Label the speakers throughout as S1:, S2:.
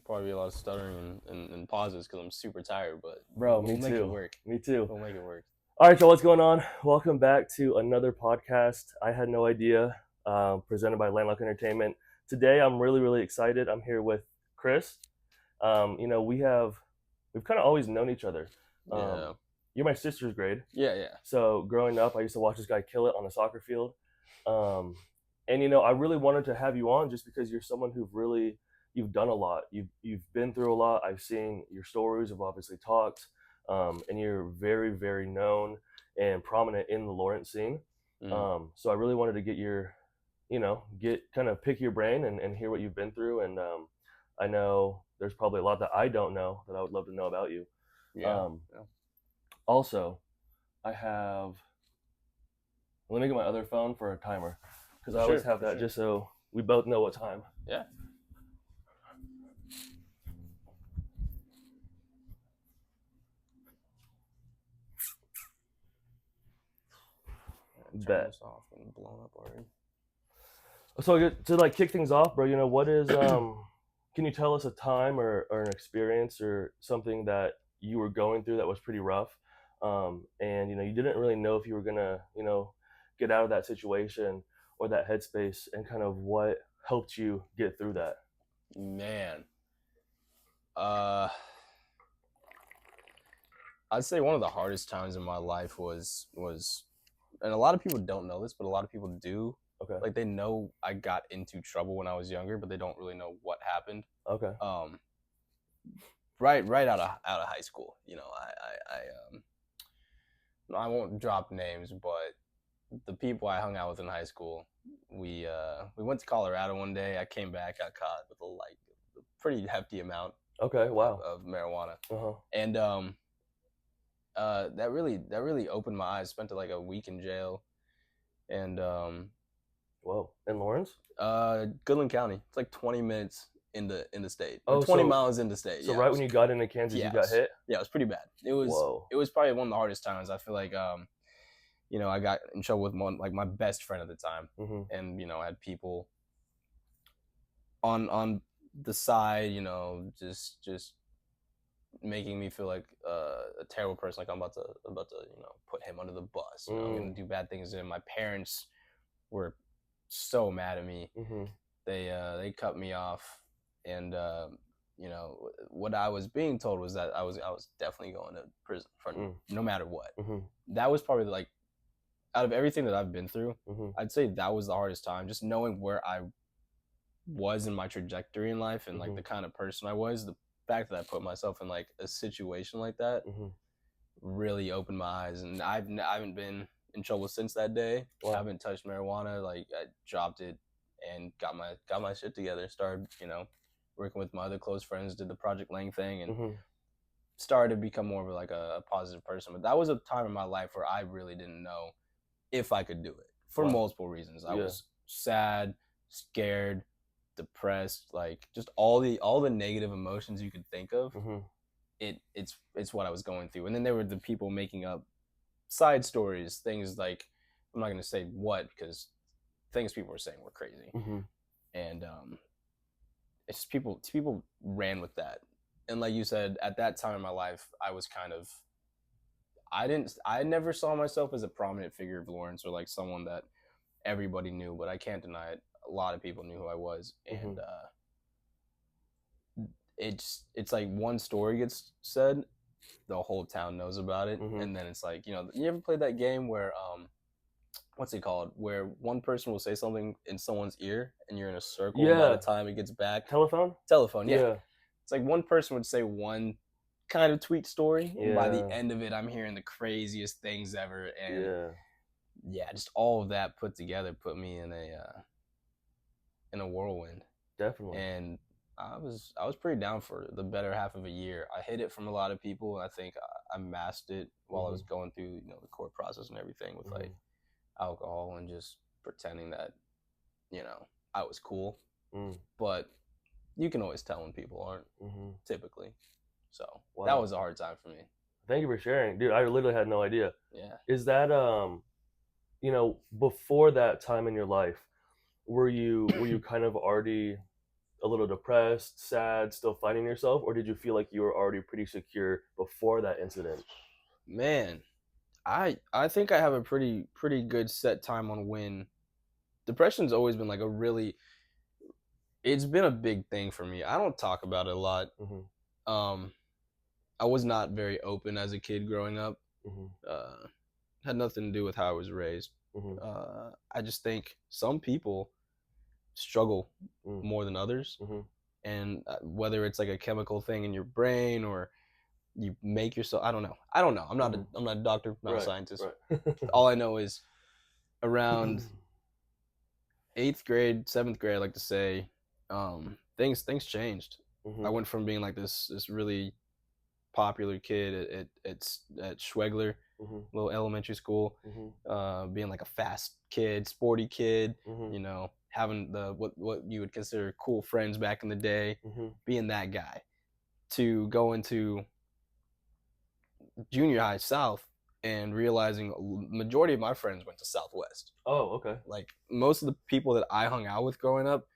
S1: probably be a lot of stuttering and pauses because I'm super tired, but
S2: Bro,
S1: we'll make it work.
S2: Me too.
S1: We'll make it work.
S2: All right, y'all, what's going on? Welcome back to another podcast. I had no idea, presented by Landlocked Entertainment. Today, I'm really excited. I'm here with Chris. We've kind of always known each other.
S1: Yeah.
S2: You're my sister's grade.
S1: Yeah.
S2: So growing up, I used to watch this guy kill it on the soccer field. I really wanted to have you on just because you're someone you've done a lot. You've been through a lot. I've seen your stories. I've obviously talked. And you're very known and prominent in the Lawrence scene. So I really wanted to pick your brain and hear what you've been through. And I know there's probably a lot that I don't know that I would love to know about you.
S1: Yeah.
S2: Also, let me get my other phone for a timer because I always have that just so we both know what time.
S1: Yeah. Turn this off and blown up already.
S2: So to kick things off, bro, what is can you tell us a time or an experience or something that you were going through that was pretty rough, and you didn't really know if you were gonna get out of that situation or that headspace, and kind of what helped you get through that?
S1: Man, I'd say one of the hardest times in my life was, and a lot of people don't know this, but a lot of people do.
S2: Okay.
S1: Like, they know I got into trouble when I was younger, but they don't really know what happened.
S2: Okay.
S1: Right out of high school, I won't drop names, but the people I hung out with in high school, we went to Colorado one day. I came back, got caught with a pretty hefty amount.
S2: Okay. Wow.
S1: Of marijuana.
S2: Uh-huh.
S1: And that really opened my eyes. Spent like a week in jail, and
S2: whoa, in Lawrence?
S1: Goodland County. It's like 20 minutes in the state.
S2: Oh,
S1: 20 miles in the state.
S2: So right when you got into Kansas, you got hit?
S1: Yeah, it was pretty bad. It was probably one of the hardest times. I feel like I got in trouble with my best friend at the time, and I had people on the side, just making me feel like a terrible person, like I'm about to put him under the bus. I'm gonna do bad things to him. My parents were so mad at me. They cut me off, and what I was being told was that I was definitely going to prison for no matter what. That was probably like, out of everything that I've been through, I'd say that was the hardest time. Just knowing where I was in my trajectory in life and like the kind of person I was, the fact that I put myself in like a situation like that really opened my eyes. And I haven't been in trouble since that day. Wow. I haven't touched marijuana. Like, I dropped it and got my shit together. Started working with my other close friends, did the Project Lang thing, and started to become more of like a positive person. But that was a time in my life where I really didn't know if I could do it for multiple reasons. I was sad, scared, depressed, like just all the negative emotions you could think of. It's what I was going through. And then there were the people making up side stories, things like, I'm not going to say what, because things people were saying were crazy. And it's just people ran with that. And like you said, at that time in my life, I was kind of, I never saw myself as a prominent figure of Lawrence or like someone that everybody knew, but I can't deny it. A lot of people knew who I was. And it's like one story gets said, the whole town knows about it. And then it's like, you ever played that game where what's it called, where one person will say something in someone's ear and you're in a circle, and by the time it gets back, telephone, yeah. It's like one person would say one kind of tweet story, and by the end of it, I'm hearing the craziest things ever. And just all of that put together put me in a whirlwind. Definitely. And I was pretty down for the better half of a year. I hid it from a lot of people, and I think I masked it while I was going through the court process and everything with like alcohol and just pretending that I was cool. But you can always tell when people aren't, typically. So that was a hard time for me.
S2: Thank you for sharing, dude. I literally had no idea.
S1: Yeah.
S2: Is that before that time in your life, were you kind of already a little depressed, sad, still finding yourself, or did you feel like you were already pretty secure before that incident?
S1: Man, I think I have a pretty good set time on when depression's always been like a really it's been a big thing for me. I don't talk about it a lot.
S2: Hmm.
S1: Um, I was not very open as a kid growing up.
S2: Hmm.
S1: Had nothing to do with how I was raised.
S2: Hmm.
S1: I just think some people struggle
S2: Hmm.
S1: more than others,
S2: Hmm.
S1: and whether it's like a chemical thing in your brain or you make yourself, I don't know. I'm not a doctor, not a
S2: Right,
S1: scientist.
S2: right.
S1: All I know is around eighth grade, seventh grade, I like to say, things changed. I
S2: Hmm.
S1: went from being like this really popular kid at Schwegler,
S2: Hmm.
S1: little elementary school,
S2: Hmm.
S1: being like a fast kid, sporty kid,
S2: Hmm.
S1: having the what you would consider cool friends back in the day,
S2: Hmm.
S1: being that guy, to go into junior high South and realizing a majority of my friends went to Southwest.
S2: Oh, okay.
S1: Like most of the people that I hung out with growing up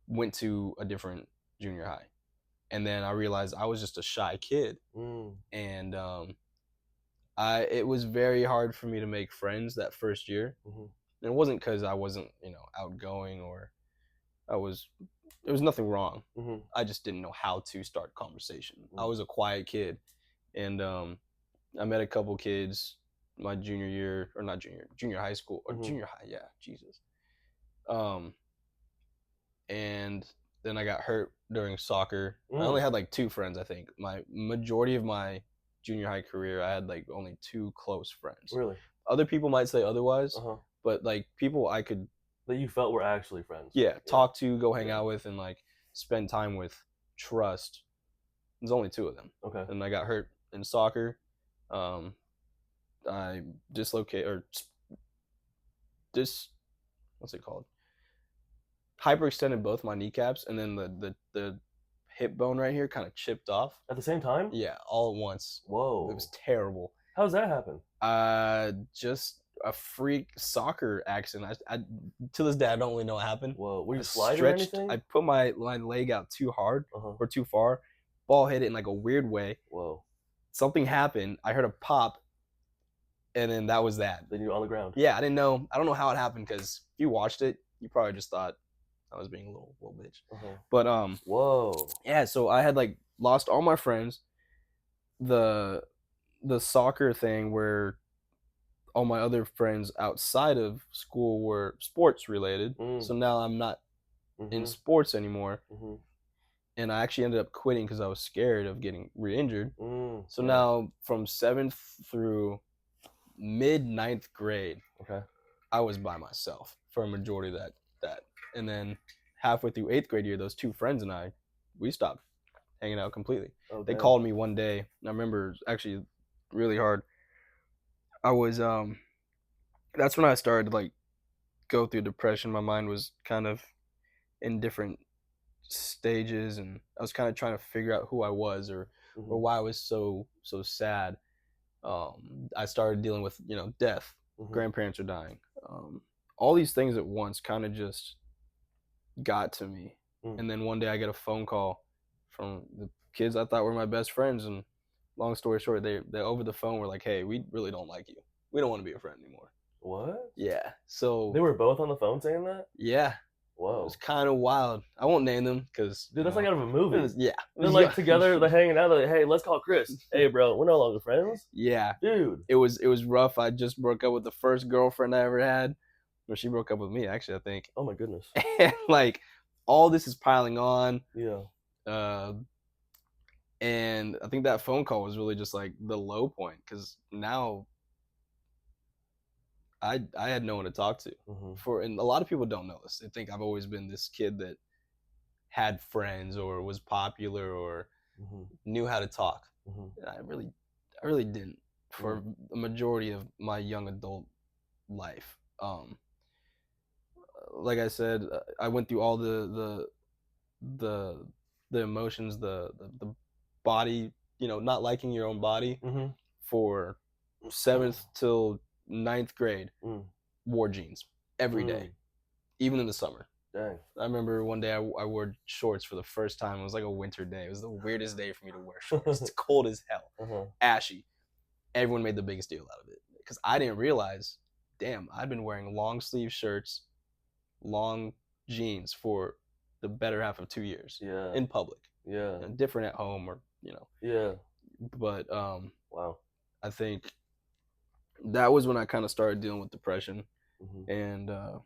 S1: went to a different junior high. And then I realized I was just a shy kid.
S2: Mm.
S1: And it was very hard for me to make friends that first year.
S2: Hmm.
S1: And it wasn't because I wasn't, outgoing or I was, there was nothing wrong.
S2: Hmm.
S1: I just didn't know how to start conversation. I
S2: Mm.
S1: was a quiet kid. And I met a couple kids my junior year, or not junior high school, or
S2: Hmm.
S1: junior high, yeah, Jesus. Um, and then I got hurt during soccer. I only
S2: Mm.
S1: had like two friends, I think. My majority of my junior high career, I had like only two close friends.
S2: Really?
S1: Other people might say otherwise,
S2: Uh-huh.
S1: but like people I could,
S2: That you felt were actually friends.
S1: yeah,
S2: Yeah.
S1: talk to, go hang
S2: Yeah.
S1: out with, and like spend time with, trust. There's only two of them.
S2: Okay.
S1: And I got hurt in soccer. Um, I dislocate or dis what's it called? Hyperextended both my kneecaps, and then the hip bone right here kind of chipped off.
S2: At the same time?
S1: Yeah, all at once.
S2: Whoa.
S1: It was terrible.
S2: How does that happen?
S1: Just a freak soccer accident. I to this day I don't really know what happened.
S2: Whoa. Were
S1: I
S2: you sliding or
S1: stretched.
S2: anything?
S1: I put my leg out too hard
S2: Uh-huh.
S1: or too far. Ball hit it in like a weird way.
S2: Whoa.
S1: Something happened. I heard a pop, and then that was that.
S2: Then you're on the ground.
S1: Yeah, I didn't know. I don't know how it happened because if you watched it, you probably just thought I was being a little bitch.
S2: Uh-huh.
S1: But
S2: Whoa.
S1: yeah. So I had like lost all my friends. The soccer thing where all my other friends outside of school were sports related.
S2: Mm.
S1: So now I'm not in
S2: Mm-hmm.
S1: sports anymore,
S2: Mm-hmm.
S1: and I actually ended up quitting because I was scared of getting re-injured.
S2: Mm.
S1: So
S2: Yeah.
S1: now from seventh through mid ninth grade,
S2: Okay.
S1: I was by myself for a majority of that. And then halfway through eighth grade year, those two friends and I, we stopped hanging out completely.
S2: Oh,
S1: They
S2: damn.
S1: called me one day, and I remember actually really hard. I was that's when I started to like go through depression. My mind was kind of in different stages, and I was kind of trying to figure out who I was or
S2: Mm-hmm.
S1: why I was so sad. I started dealing with death.
S2: Mm-hmm.
S1: Grandparents are dying. All these things at once kind of just got to me.
S2: Mm.
S1: And then one day I get a phone call from the kids I thought were my best friends, and long story short, they over the phone were like, "Hey, we really don't like you. We don't want to be a friend anymore."
S2: What?
S1: Yeah. So
S2: They were both on the phone saying that?
S1: yeah, it
S2: Whoa.
S1: was kind of wild. I won't name them because
S2: Dude, that's like out of a movie.
S1: yeah.
S2: They're like together, they're hanging out, they're like, hey, let's call Chris. Hey bro, we're no longer friends.
S1: Yeah.
S2: Dude.
S1: It was rough. I just broke up with the first girlfriend I ever had. Well, she broke up with me actually, I think.
S2: Oh my goodness.
S1: And like all this is piling on.
S2: Yeah.
S1: And I think that phone call was really just like the low point because now I had no one to talk to.
S2: Mm-hmm.
S1: And a lot of people don't know this. They think I've always been this kid that had friends or was popular or
S2: Mm-hmm.
S1: knew how to talk.
S2: Mm-hmm.
S1: And I really didn't for the majority of my young adult life. Like I said, I went through all the emotions, the body, not liking your own body
S2: Mm-hmm.
S1: for seventh till ninth grade.
S2: Mm.
S1: Wore jeans every day, even in the summer.
S2: Dang.
S1: I remember one day I wore shorts for the first time. It was like a winter day. It was the weirdest day for me to wear shorts. It's cold as hell,
S2: Uh-huh.
S1: ashy. Everyone made the biggest deal out of it because I didn't realize. Damn, I've been wearing long sleeve shirts, long jeans for the better half of 2 years
S2: Yeah.
S1: in public.
S2: Yeah.
S1: Different at home or
S2: Yeah.
S1: But
S2: Wow.
S1: I think that was when I kind of started dealing with depression,
S2: Mm-hmm.
S1: and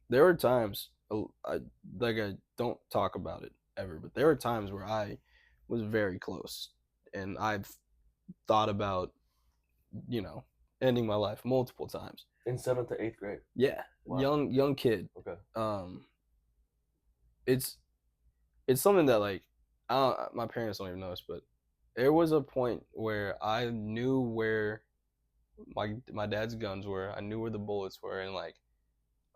S1: there were times I don't talk about it ever, but there were times where I was very close, and I've thought about you know ending my life multiple times.
S2: In 7th to 8th grade.
S1: Yeah,
S2: Wow.
S1: young kid.
S2: Okay.
S1: Um, it's it's something that like my parents don't even know this, but there was a point where I knew where my dad's guns were. I knew where the bullets were, and like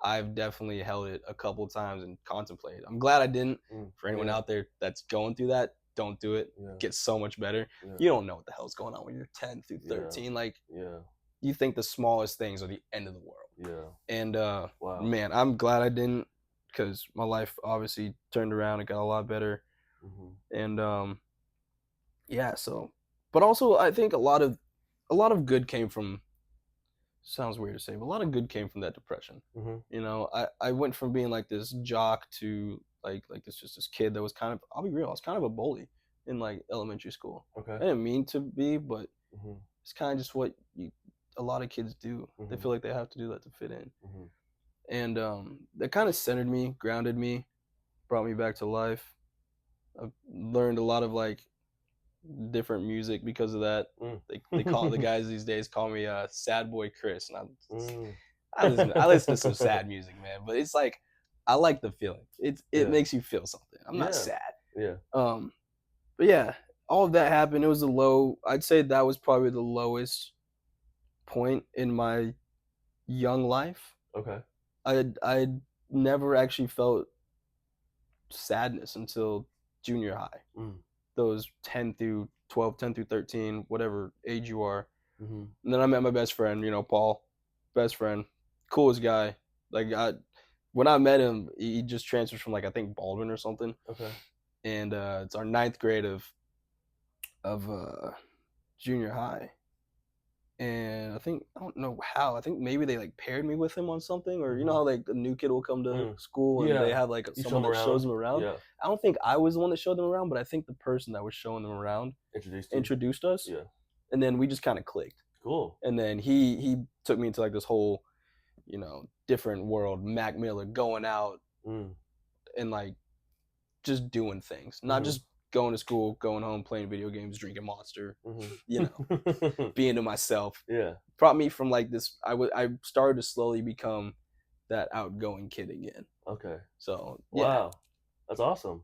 S1: I've definitely held it a couple times and contemplated. I'm glad I didn't. For anyone
S2: Yeah.
S1: out there that's going through that, don't do it.
S2: Yeah.
S1: Get so much better.
S2: Yeah.
S1: You don't know what the hell's going on when you're 10 through 13. Like
S2: Yeah.
S1: you think the smallest things are the end of the world.
S2: Yeah.
S1: And
S2: Wow.
S1: man, I'm glad I didn't, because my life obviously turned around. It got a lot better.
S2: Mm-hmm.
S1: And yeah, so but also I think a lot of good came from, sounds weird to say, but a lot of good came from that depression.
S2: Mm-hmm.
S1: I went from being like this jock to like this kid that was kind of, I'll be real, I was kind of a bully in like elementary school.
S2: Okay.
S1: I didn't mean to be, but
S2: Mm-hmm.
S1: it's kind of just what a lot of kids do. They feel like they have to do that to fit in.
S2: Mm-hmm.
S1: And that kind of centered me, grounded me, brought me back to life. I've learned a lot of like different music because of that. They call the guys these days call me sad boy Chris, and I listen to some sad music, man. But it's like I like the feeling. It makes you feel something. I'm not sad.
S2: Yeah.
S1: But yeah, all of that happened. It was a low. I'd say that was probably the lowest point in my young life.
S2: Okay.
S1: I'd never actually felt sadness until junior high. Those 10 through 12, 10 through 13, whatever age you are.
S2: Mm-hmm.
S1: And then I met my best friend, Paul, best friend, coolest guy. Like when I met him, he just transferred from like I think Baldwin or something.
S2: Okay.
S1: And it's our 9th grade of junior high. And I don't know how. I think maybe they like paired me with him on something, or you know how like a new kid will come to school and they have like someone that shows them around.
S2: Yeah.
S1: I don't think I was the one that showed them around, but I think the person that was showing them around introduced us.
S2: Yeah.
S1: And then we just kind of clicked.
S2: Cool.
S1: And then he took me into like this whole, different world. Mac Miller, going out and like just doing things, not just going to school, going home, playing video games, drinking Monster, being to myself.
S2: Yeah.
S1: Brought me from like this. I started to slowly become that outgoing kid again.
S2: Okay.
S1: So
S2: yeah. Wow, that's awesome.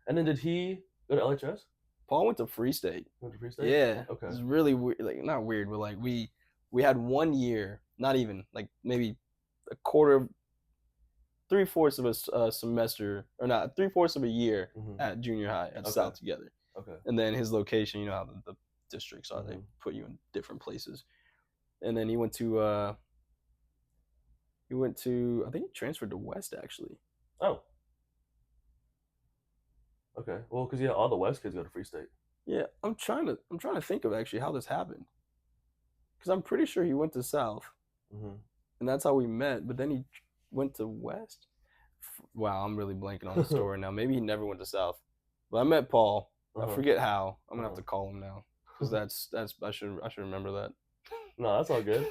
S2: And then did he go to LHS?
S1: Paul went to Free State.
S2: Went to Free State?
S1: Yeah.
S2: Okay.
S1: It was really weird, like not weird, but like we had 1 year, not even like maybe a quarter, 3/4 of a semester, or not 3/4 of a year at junior high at South together.
S2: Okay.
S1: And then his location, how the districts are, they put you in different places. And then he went to I think he transferred to West actually.
S2: Oh. Okay. Well, because all the West kids go to Free State.
S1: Yeah, I'm trying to think of actually how this happened, because I'm pretty sure he went to South, and that's how we met. But then he went to West. Wow, I'm really blanking on the story now. Maybe he never went to South. But I met Paul. I forget how. I'm gonna have to call him now, because that's I should remember that.
S2: No, that's all good.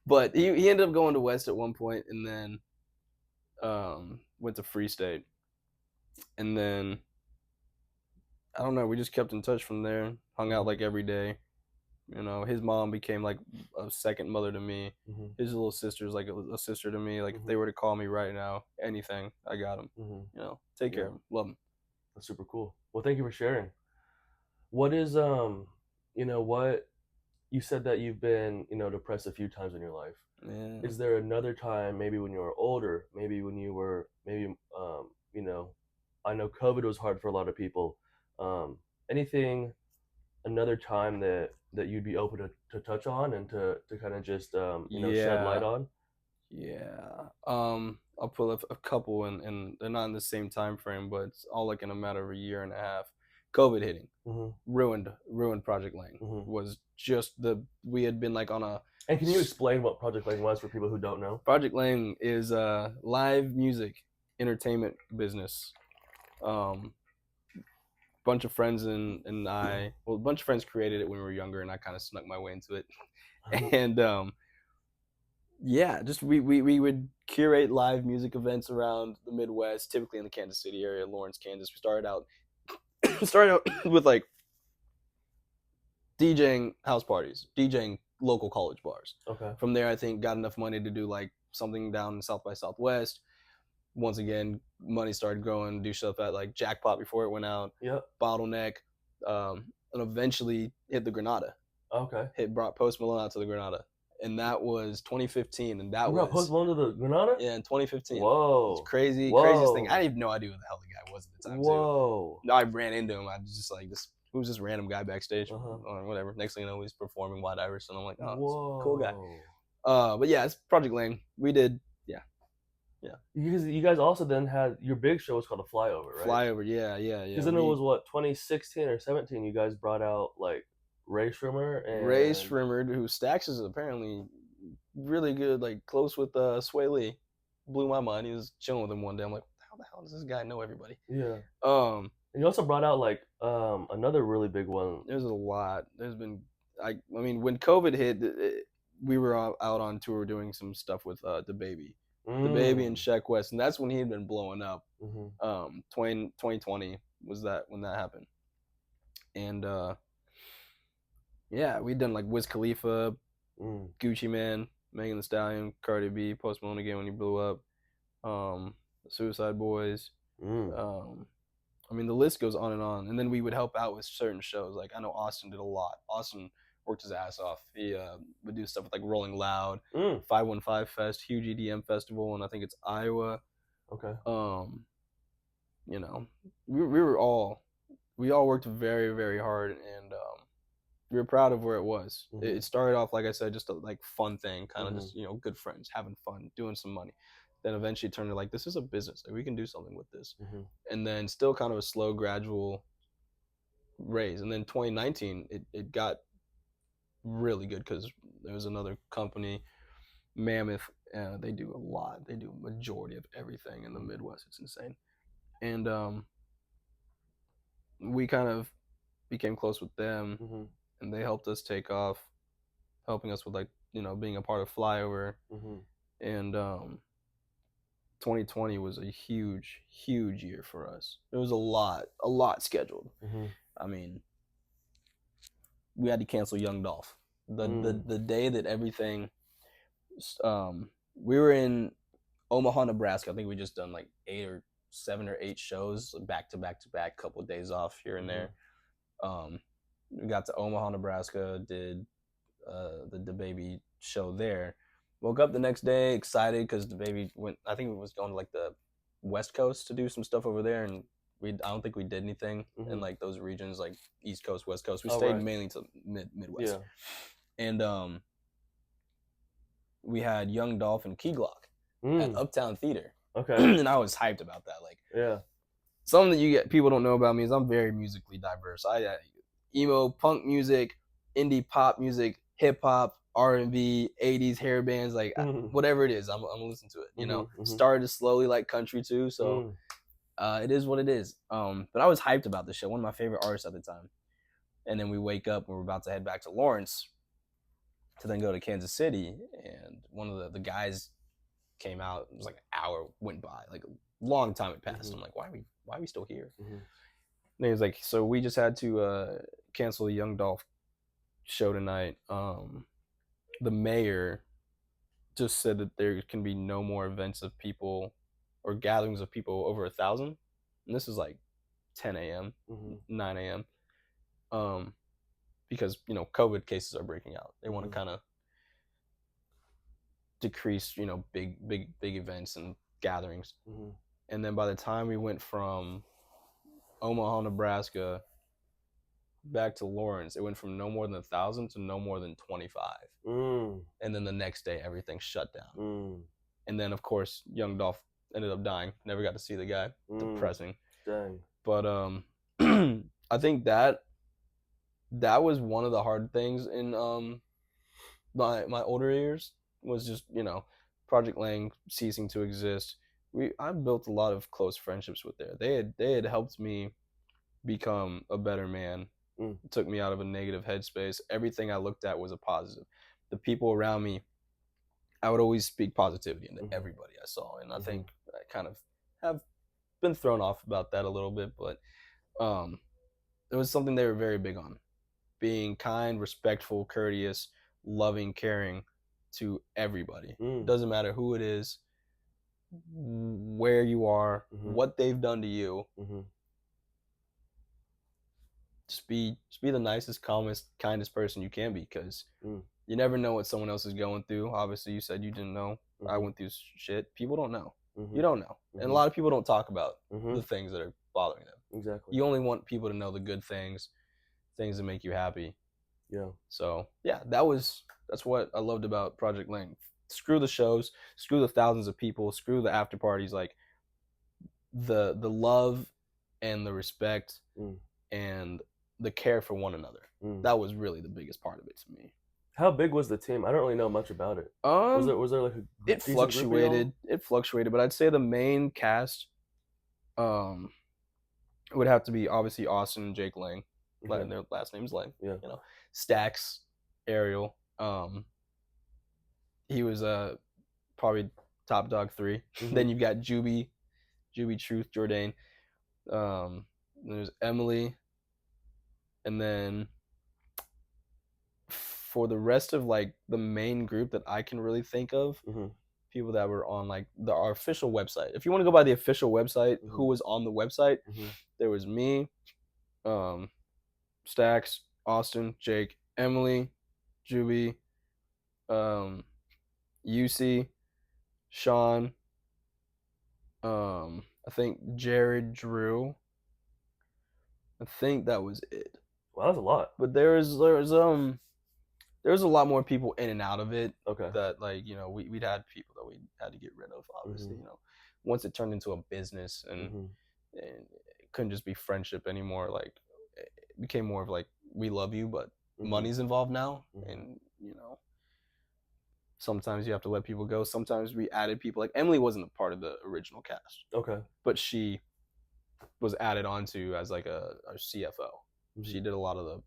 S1: But he ended up going to West at one point, and then went to Free State, and then I don't know. We just kept in touch from there. Hung out like every day. His mom became like a second mother to me. His little sister's like a sister to me. Like if they were to call me right now, anything, I got him. Take care of him. Love him.
S2: That's super cool. Well, thank you for sharing. What is what you said that you've been depressed a few times in your life.
S1: Yeah.
S2: Is there another time, maybe when you were older, maybe when you were I know COVID was hard for a lot of people. Anything, another time that you'd be open to touch on and to kind of just shed light on?
S1: Yeah. I'll pull up a couple, and they're not in the same time frame, but it's all like in a matter of a year and a half. COVID hitting ruined Project Lane. Was just we had been like on a.
S2: And can you explain what Project Lane was for people who don't know?
S1: Project Lane is a live music entertainment business. Bunch of friends and I, well, a bunch of friends created it when we were younger, and I kind of snuck my way into it. And yeah, just we would curate live music events around the Midwest, typically in the Kansas City area, Lawrence, Kansas. We started out with like DJing house parties, DJing local college bars.
S2: Okay.
S1: From there, I think got enough money to do like something down in South by Southwest. Once again, money started growing, do stuff at like Jackpot before it went out.
S2: Yep.
S1: Bottleneck, and eventually hit the Granada.
S2: Okay.
S1: Brought Post Malone out to the Granada, and that was 2015. And that
S2: You brought Post Malone to the Granada?
S1: Yeah, in 2015.
S2: Whoa.
S1: It's crazy, craziest thing. I didn't even know idea what the hell the guy was at the time.
S2: Whoa.
S1: Too. I ran into him. I was just like this. Who was this random guy backstage or whatever? Next thing you know, he's performing White Iverson. I'm like, oh, whoa, cool guy. But yeah, it's Project Lane. We did, yeah.
S2: You guys also then had your big show was called a Flyover, right?
S1: Flyover, yeah.
S2: Because then it was what 2016 or 17. You guys brought out like Ray Shrimmer,
S1: who Stax is apparently really good, like close with Sway Lee. Blew my mind. He was chilling with him one day. I'm like, how the hell does this guy know everybody?
S2: Yeah. And you also brought out like another really big one.
S1: There's a lot. There's been I mean, when COVID hit, we were out on tour doing some stuff with DaBaby. DaBaby and Sheck West, and that's when he had been blowing up. 2020 was that when that happened. And yeah, we'd done like Wiz Khalifa, Gucci Mane, Megan Thee Stallion, Cardi B, Post Malone again when he blew up, Suicide Boys. I mean, the list goes on. And then we would help out with certain shows. Like, I know Austin did a lot. Austin worked his ass off. He would do stuff with, like, Rolling Loud, 515 Fest, huge EDM festival, and I think it's Iowa.
S2: Okay.
S1: You know, we all worked very, very hard, and we were proud of where it was. It started off, like I said, just a, like, fun thing, kind of just, you know, good friends, having fun, doing some money. Then eventually it turned to like, this is a business. Like, we can do something with this. And then still kind of a slow, gradual raise. And then 2019, it got really good because there was another company, Mammoth. They do a lot. They do a majority of everything in the Midwest. It's insane. And we kind of became close with them, and they helped us take off, helping us with, like, you know, being a part of Flyover. And 2020 was a huge, huge year for us. There was a lot scheduled. I mean, we had to cancel Young Dolph. The day that everything, we were in Omaha, Nebraska. I think we just done like 7 or 8 shows back to back, couple of days off here and there. We got to Omaha, Nebraska, did the DaBaby show there. Woke up the next day excited because DaBaby went. I think it was going to like the West Coast to do some stuff over there, and I don't think we did anything in like those regions, like East Coast, West Coast. We stayed mainly to Midwest. And we had Young Dolph and Key Glock at Uptown Theater.
S2: Okay.
S1: And I was hyped about that. Like, something that people don't know about me is I'm very musically diverse. I emo, punk music, indie pop music, hip hop, R&B, 80s hair bands, like whatever it is, I'm gonna listen to it. You know, started slowly like country too, so it is what it is. But I was hyped about this show. One of my favorite artists at the time. And then we wake up and we're about to head back to Lawrence to then go to Kansas City, and one of the guys came out. It was like an hour went by, like a long time had passed. I'm like, why are we still here? And he was like, so we just had to cancel the Young Dolph show tonight. The mayor just said that there can be no more events of people or gatherings of people over 1,000. And this is like 10 a.m., 9 a.m. Because, you know, COVID cases are breaking out. They want to kind of decrease, you know, big events and gatherings. And then by the time we went from Omaha, Nebraska, back to Lawrence, it went from no more than 1,000 to no more than 25. And then the next day, everything shut down. And then, of course, Young Dolph ended up dying. Never got to see the guy. Depressing.
S2: Dang.
S1: But I think that was one of the hard things in my older years, was just, Project Lang ceasing to exist. I built a lot of close friendships with there. They had helped me become a better man. It took me out of a negative headspace. Everything I looked at was a positive. The people around me, I would always speak positivity into everybody I saw, and I think I kind of have been thrown off about that a little bit, but it was something they were very big on: being kind, respectful, courteous, loving, caring to everybody. Doesn't matter who it is, where you are, what they've done to you. Just be the nicest, calmest, kindest person you can be, because you never know what someone else is going through. Obviously, you said you didn't know. I went through shit. People don't know. You don't know. And a lot of people don't talk about the things that are bothering them.
S2: Exactly.
S1: You only want people to know the good things that make you happy.
S2: Yeah.
S1: So yeah, that's what I loved about Project Lang. Screw the shows, screw the thousands of people, screw the after parties. Like, the love and the respect and the care for one another. That was really the biggest part of it to me.
S2: How big was the team? I don't really know much about it. Was there like a
S1: it fluctuated? It fluctuated, but I'd say the main cast would have to be obviously Austin and Jake Lang. Their last name's Lang.
S2: Yeah.
S1: Stacks, Ariel. He was probably top dog 3. Then you've got Juby, Truth, Jordan. There's Emily, and then for the rest of like the main group that I can really think of, people that were on like our official website. If you want to go by the official website, who was on the website? There was me, Stacks, Austin, Jake, Emily, Juby, UC, Sean, I think Jared, Drew. I think that was it.
S2: Wow, that's a lot.
S1: But there was a lot more people in and out of it.
S2: Okay.
S1: That, like, we'd had people that we had to get rid of, obviously. Once it turned into a business and it couldn't just be friendship anymore. Like, it became more of like, we love you, but money's involved now, and sometimes you have to let people go. Sometimes we added people. Like, Emily wasn't a part of the original cast.
S2: Okay.
S1: But she was added onto as like a CFO. She did a lot of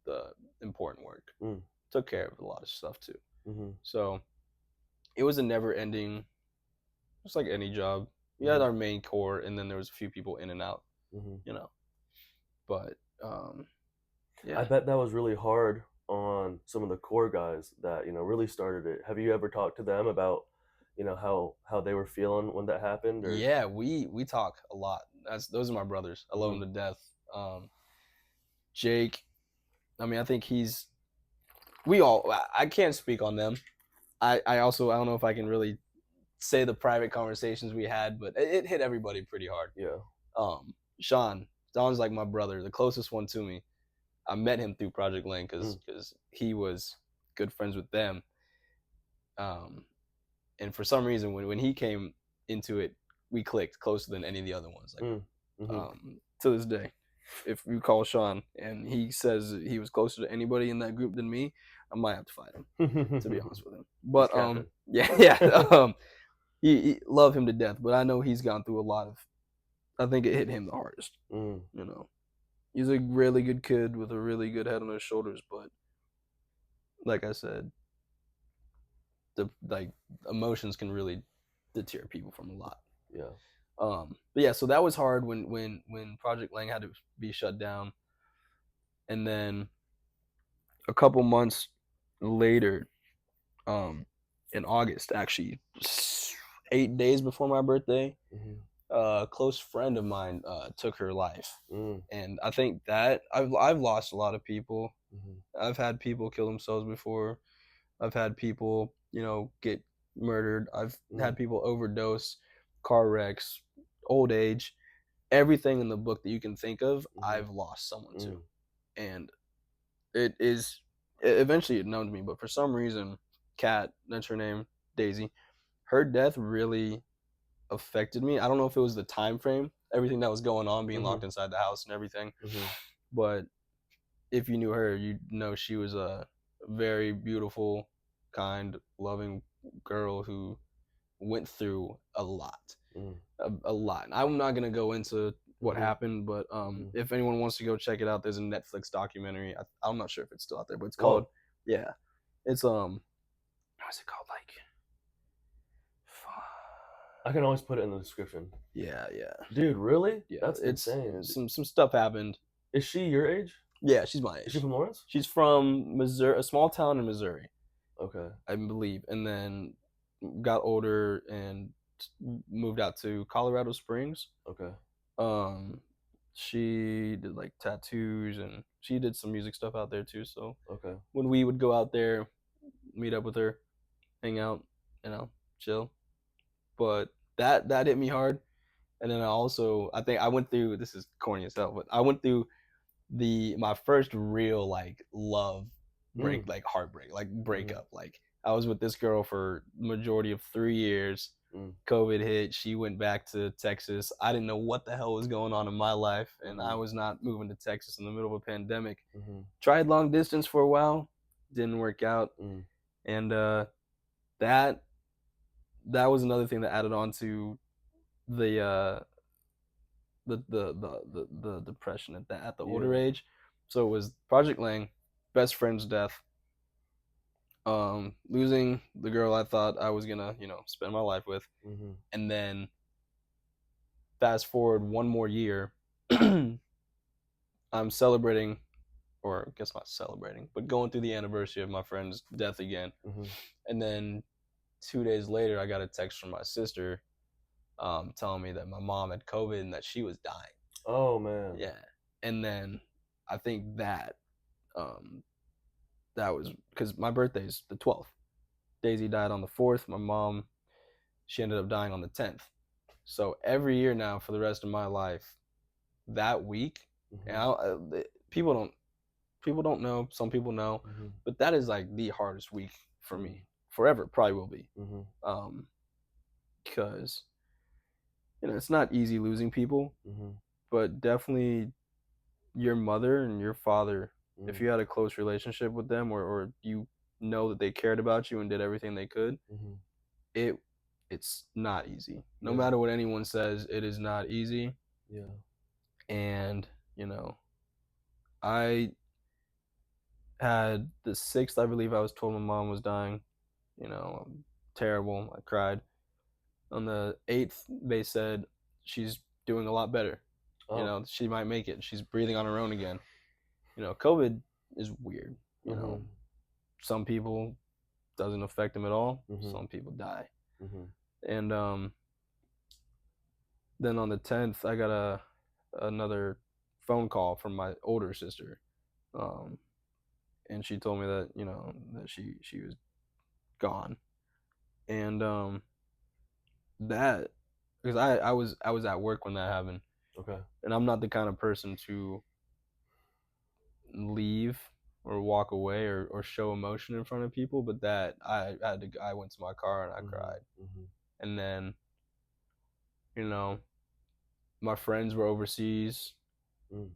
S1: the important work. Took care of a lot of stuff too. So it was a never ending, just like any job. We had our main core, and then there was a few people in and out. But yeah.
S2: I bet that was really hard on some of the core guys that really started it. Have you ever talked to them about how they were feeling when that happened? Or?
S1: Yeah, we talk a lot. Those are my brothers. I love them to death. Jake, I mean, I think I can't speak on them. I also, I don't know if I can really say the private conversations we had, but it hit everybody pretty hard.
S2: Yeah.
S1: Sean's like my brother, the closest one to me. I met him through Project Lang because he was good friends with them. And for some reason, when he came into it, we clicked closer than any of the other ones. Like, to this day, if you call Sean and he says he was closer to anybody in that group than me, I might have to fight him, to be honest with him. But he love him to death. But I know he's gone through a lot of. I think it hit him the hardest. He's a really good kid with a really good head on his shoulders, but like I said, the emotions can really deter people from a lot.
S2: Yeah.
S1: But yeah, so that was hard when Project Lang had to be shut down, and then a couple months later, in August, actually, 8 days before my birthday, a close friend of mine took her life, and I think that I've lost a lot of people. I've had people kill themselves before. I've had people, get murdered. I've had people overdose, car wrecks, old age, everything in the book that you can think of. I've lost someone to, and eventually it numbed me. But for some reason, Kat, that's her name, Daisy, her death really affected me. I don't know if it was the time frame, everything that was going on, being
S2: Mhm.
S1: locked inside the house and everything.
S2: Mhm.
S1: But if you knew her, you'd know she was a very beautiful, kind, loving girl who went through a lot,
S2: Mm.
S1: a lot. I'm not gonna go into what
S2: Mhm.
S1: happened, but
S2: Mhm.
S1: if anyone wants to go check it out, there's a Netflix documentary. I'm not sure if it's still out there, but it's called,
S2: Whoa.
S1: yeah, it's what's it called? Like,
S2: I can always put it in the description.
S1: yeah, yeah,
S2: Dude, really?
S1: yeah.
S2: That's
S1: It's
S2: insane.
S1: some stuff happened.
S2: Is she your age?
S1: Yeah, she's my
S2: Is she
S1: age.
S2: from Lawrence?
S1: She's from Missouri, a small town in Missouri,
S2: Okay.
S1: I believe, and then got older and moved out to Colorado Springs.
S2: Okay.
S1: Um, she did like tattoos and she did some music stuff out there too. So
S2: Okay.
S1: when we would go out there, meet up with her, hang out, you know, chill. But that hit me hard. And then I think I went through, this is corny as hell, but I went through my first real like love
S2: Mm.
S1: like heartbreak, like
S2: Mhm.
S1: breakup. Like I was with this girl for majority of 3 years.
S2: Mm.
S1: COVID hit. She went back to Texas. I didn't know what the hell was going on in my life, and I
S2: Mhm.
S1: was not moving to Texas in the middle of a pandemic.
S2: Mhm.
S1: Tried long distance for a while, didn't work out,
S2: Mm.
S1: and that that was another thing that added on to the the depression at the older
S2: Yeah.
S1: age. So it was Project Lang, best friend's death, losing the girl I thought I was gonna spend my life with,
S2: Mhm.
S1: and then fast forward one more year. I'm celebrating, or I guess not celebrating, but going through the anniversary of my friend's death again.
S2: Mhm.
S1: And then 2 days later, I got a text from my sister, telling me that my mom had COVID and that she was dying.
S2: Oh man.
S1: Yeah. And then I think um, that was because my birthday's the 12th. Daisy died on the 4th. My mom, she ended up dying on the 10th. So every year now for the rest of my life, that week, and
S2: Mhm.
S1: people don't know. Some people know,
S2: Mhm.
S1: but that is like the hardest week for
S2: Mhm.
S1: me forever. Probably will be,
S2: Mhm.
S1: um, because it's not easy losing people,
S2: Mhm.
S1: but definitely your mother and your father. If
S2: Mm.
S1: you had a close relationship with them, or you know that they cared about you and did everything they could,
S2: Mhm.
S1: it it's not easy. No
S2: Yeah.
S1: matter what anyone says, it is not easy.
S2: Yeah.
S1: And you know, I had the 6th, I believe I was told my mom was dying. Terrible. I cried. On the 8th, they said she's doing a lot better.
S2: Oh.
S1: She might make it. She's breathing on her own again. COVID is weird.
S2: Mhm.
S1: Some people doesn't affect them at all.
S2: Mhm.
S1: Some people die.
S2: Mhm.
S1: And then on the 10th, I got another phone call from my older sister. Um, and she told me that, that she was gone. And that because I was at work when that happened,
S2: Okay.
S1: and I'm not the kind of person to leave or walk away or show emotion in front of people, but that I went to my car and I
S2: Mhm.
S1: cried.
S2: Mhm.
S1: And then, you know, my friends were overseas,
S2: Mm.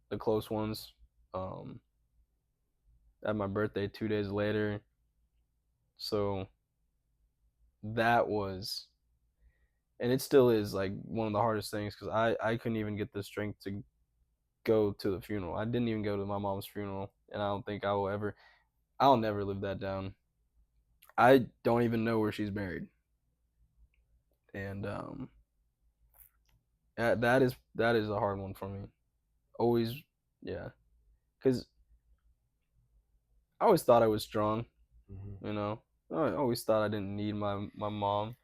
S1: the close ones. At my birthday 2 days later. So that was, and it still is like one of the hardest things because I couldn't even get the strength to go to the funeral. I didn't even go to my mom's funeral, and I don't think I'll never live that down. I don't even know where she's buried, and that is a hard one for me. Always, yeah, because I always thought I was strong.
S2: Mhm.
S1: You know, I always thought I didn't need my mom,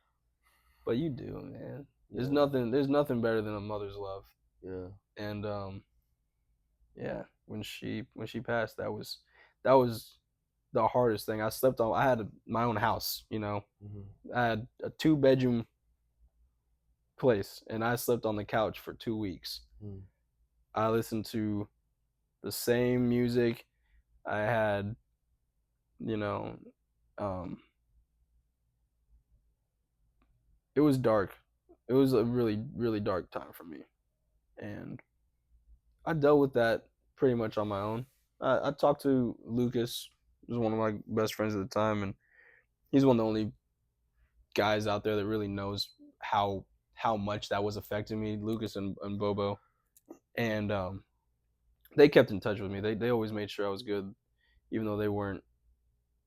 S1: but you do, man.
S2: Yeah.
S1: There's nothing better than a mother's love,
S2: Yeah.
S1: and yeah, when she passed, that was the hardest thing. I had my own house.
S2: Mhm.
S1: I had a 2-bedroom place, and I slept on the couch for 2 weeks.
S2: Mm.
S1: I listened to the same music. I had, you know, um, it was dark. It was a really, really dark time for me, and I dealt with that pretty much on my own. I talked to Lucas, who was one of my best friends at the time, and he's one of the only guys out there that really knows how much that was affecting me. Lucas and Bobo, and they kept in touch with me. They always made sure I was good, even though they weren't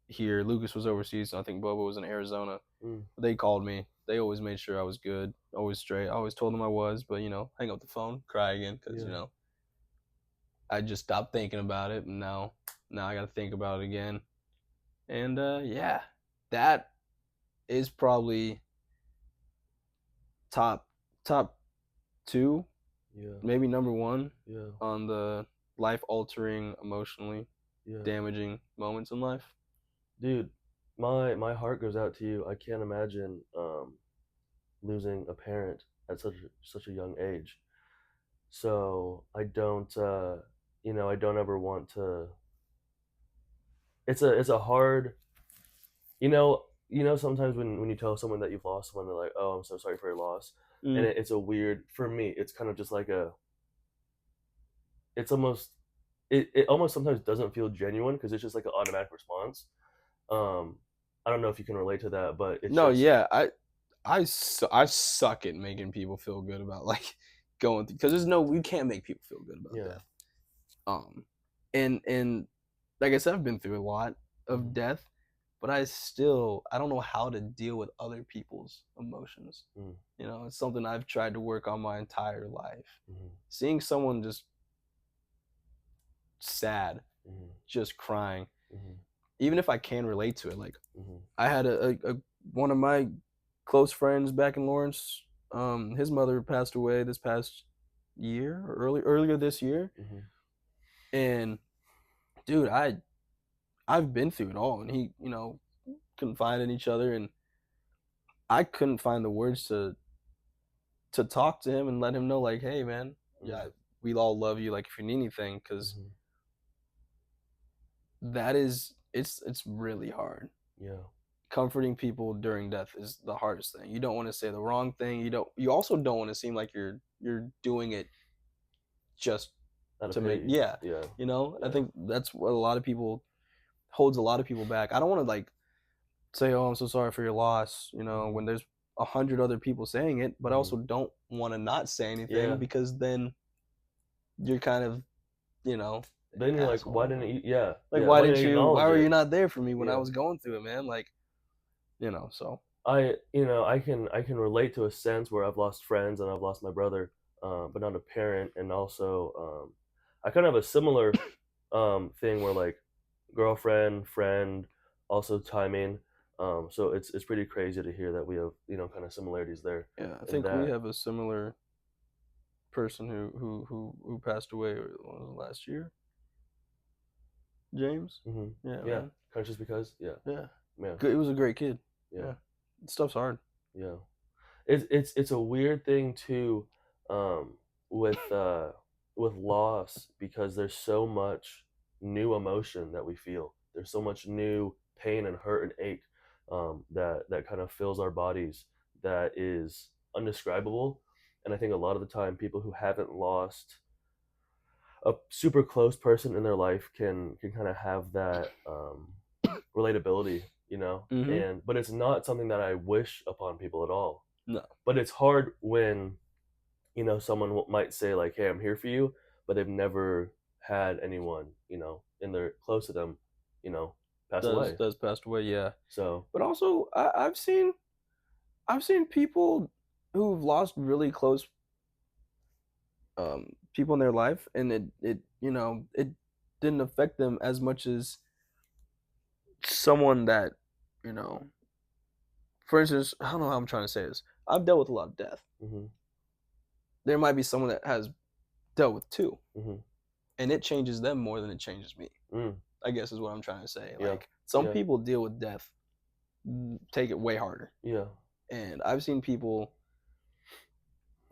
S1: here. Lucas was overseas, so I think Bobo was in Arizona.
S2: Mm.
S1: They called me. They always made sure I was good, always straight. I always told them I was, but hang up the phone, cry again, because
S2: Yeah.
S1: I just stopped thinking about it, and now I got to think about it again. And yeah, that is probably top top two,
S2: Yeah.
S1: maybe number one
S2: Yeah.
S1: on the life altering, emotionally
S2: Yeah.
S1: damaging moments in life.
S2: Dude, my heart goes out to you. I can't imagine losing a parent at such a young age. So I don't I don't ever want to. It's a hard sometimes when you tell someone that you've lost someone, they're like, oh, I'm so sorry for your loss. And
S1: Mm.
S2: it's a weird, for me, it's kind of just like it's almost it almost sometimes doesn't feel genuine because it's just like an automatic response. um I don't know if you can relate to that, but it's
S1: No,
S2: just
S1: yeah, I suck at making people feel good about like going through, because we can't make people feel good about
S2: yeah.
S1: death. Um, and like I said, I've been through a lot of
S2: Mhm.
S1: death, but I don't know how to deal with other people's emotions.
S2: Mm.
S1: It's something I've tried to work on my entire life.
S2: Mhm.
S1: Seeing someone just sad,
S2: Mhm.
S1: just crying,
S2: Mhm.
S1: even if I can relate to it. Like
S2: Mhm.
S1: I had a one of my close friends back in Lawrence. His mother passed away this past year, or earlier this year,
S2: Mhm.
S1: and dude, I've been through it all, and he, confided in each other, and I couldn't find the words to talk to him and let him know, like, hey, man,
S2: Mhm.
S1: yeah, we all love you. Like, if you need anything, because
S2: Mhm.
S1: it's really hard.
S2: Yeah.
S1: Comforting people during death is the hardest thing. You don't want to say the wrong thing. You also don't want to seem like you're doing it just
S2: Out of
S1: to make,
S2: pity.
S1: yeah.
S2: Yeah.
S1: I
S2: Yeah.
S1: think that's what a lot of people holds a lot of people back. I don't want to like say, "Oh, I'm so sorry for your loss,"
S2: Mhm.
S1: when there's 100 other people saying it, but I
S2: Mhm.
S1: also don't want to not say anything,
S2: Yeah.
S1: because then you're kind of, you know,
S2: Then you're like, why
S1: asshole.
S2: didn't you? Yeah.
S1: Like,
S2: Yeah. Why didn't you
S1: why
S2: acknowledge
S1: were
S2: it?
S1: you not there for me when I
S2: Yeah.
S1: was going through it, man? Like, so.
S2: I can relate to a sense where I've lost friends and I've lost my brother, but not a parent. And also, I kind of have a similar thing where like girlfriend, friend, also timing. So it's pretty crazy to hear that we have kind of similarities there.
S1: Yeah, I
S2: In
S1: think we
S2: that,
S1: have a similar person who passed away, last year. James. Yeah,
S2: yeah,
S1: man.
S2: kind of just because, yeah,
S1: Yeah.
S2: yeah,
S1: Good. It was a great kid.
S2: yeah,
S1: Yeah. Stuff's hard.
S2: yeah. It's a weird thing too, um, with loss because there's so much new emotion that we feel. There's so much new pain and hurt and ache, that kind of fills our bodies, that is undescribable. And I think a lot of the time, people who haven't lost a super close person in their life can kind of have that relatability,
S1: Mm-hmm.
S2: and but it's not something that I wish upon people at all.
S1: No.
S2: But it's hard when someone might say like, "Hey, I'm here for you," but they've never had anyone in their close to them, pass away.
S1: Does passed away, yeah.
S2: So
S1: But also, I've seen people who've lost really close people in their life, and it didn't affect them as much as someone that, you know for instance, I don't know how I'm trying to say this. I've dealt with a lot of death.
S2: hmm
S1: There might be someone that has dealt with two,
S2: hmm
S1: and it changes them more than it changes me.
S2: mm,
S1: I guess is what I'm trying to say.
S2: yeah,
S1: Like, some
S2: yeah,
S1: people deal with death, take it way harder,
S2: yeah,
S1: and I've seen people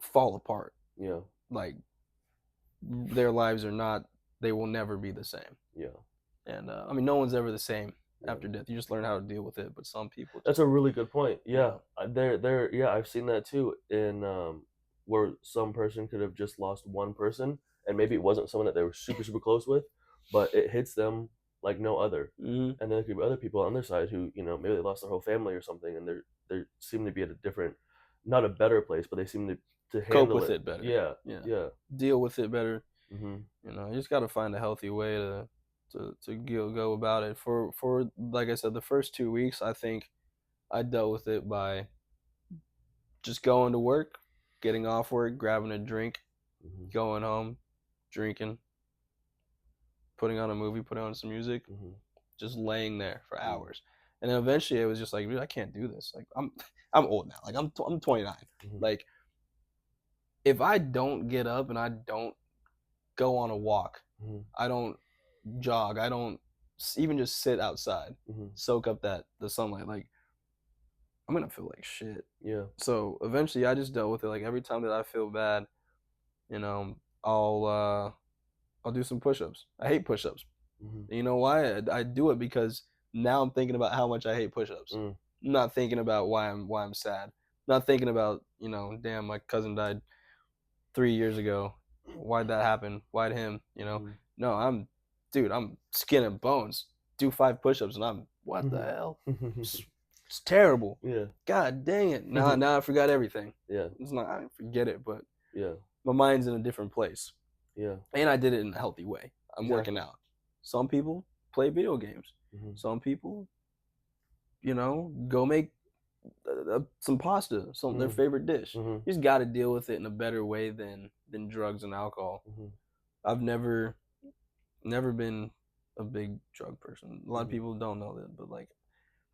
S1: fall apart.
S2: yeah,
S1: Like, their lives are not, they will never be the same.
S2: yeah,
S1: And I mean, no one's ever the same after death. You just learn how to deal with it. But some people just,
S2: That's a really good point. Yeah,
S1: yeah.
S2: yeah, I've seen that too. In where some person could have just lost one person, and maybe it wasn't someone that they were super close with, but it hits them like no other.
S1: Mhm.
S2: And then there could be other people on their side who, maybe they lost their whole family or something, and they seem to be at a different, not a better place, but they seem to
S1: Cope
S2: handle
S1: with
S2: it.
S1: it better.
S2: Yeah,
S1: Yeah.
S2: yeah.
S1: Deal with it better.
S2: Mhm.
S1: You just got to find a healthy way to go about it. For like I said, the first 2 weeks, I think I dealt with it by just going to work, getting off work, grabbing a drink,
S2: Mhm.
S1: going home, drinking, putting on a movie, putting on some music,
S2: Mhm.
S1: just laying there for
S2: Mhm.
S1: hours. And then eventually it was just like, dude, I can't do this. Like I'm old now. Like I'm 29.
S2: Mhm.
S1: Like if I don't get up and I don't go on a walk,
S2: Mhm.
S1: I don't jog, I don't even just sit outside,
S2: Mhm.
S1: soak up the sunlight, like I'm gonna feel like shit.
S2: Yeah.
S1: So eventually I just dealt with it. Like every time that I feel bad, I'll do some push-ups. I hate push-ups.
S2: Mhm.
S1: And you know why? I do it because now I'm thinking about how much I hate push-ups.
S2: Mm.
S1: I'm not thinking about why I'm sad. I'm not thinking about, damn, my cousin died 3 years ago. Why'd that happen? Why'd him?
S2: Mhm.
S1: No, dude, I'm skin and bones. Do 5 push-ups and I'm, what the hell? It's, it's terrible.
S2: Yeah.
S1: God dang it. Now I forgot everything.
S2: Yeah.
S1: It's not, I didn't forget it, but
S2: Yeah.
S1: my mind's in a different place.
S2: Yeah.
S1: And I did it in a healthy way. I'm working
S2: Exactly.
S1: out. Some people play video games.
S2: Mhm.
S1: Some people, go make some pasta, their
S2: Mhm.
S1: favorite dish.
S2: Mhm.
S1: You just got to deal with it in a better way than drugs and alcohol.
S2: Mhm.
S1: I've never been a big drug person. A lot of
S2: Mhm.
S1: people don't know that, but like,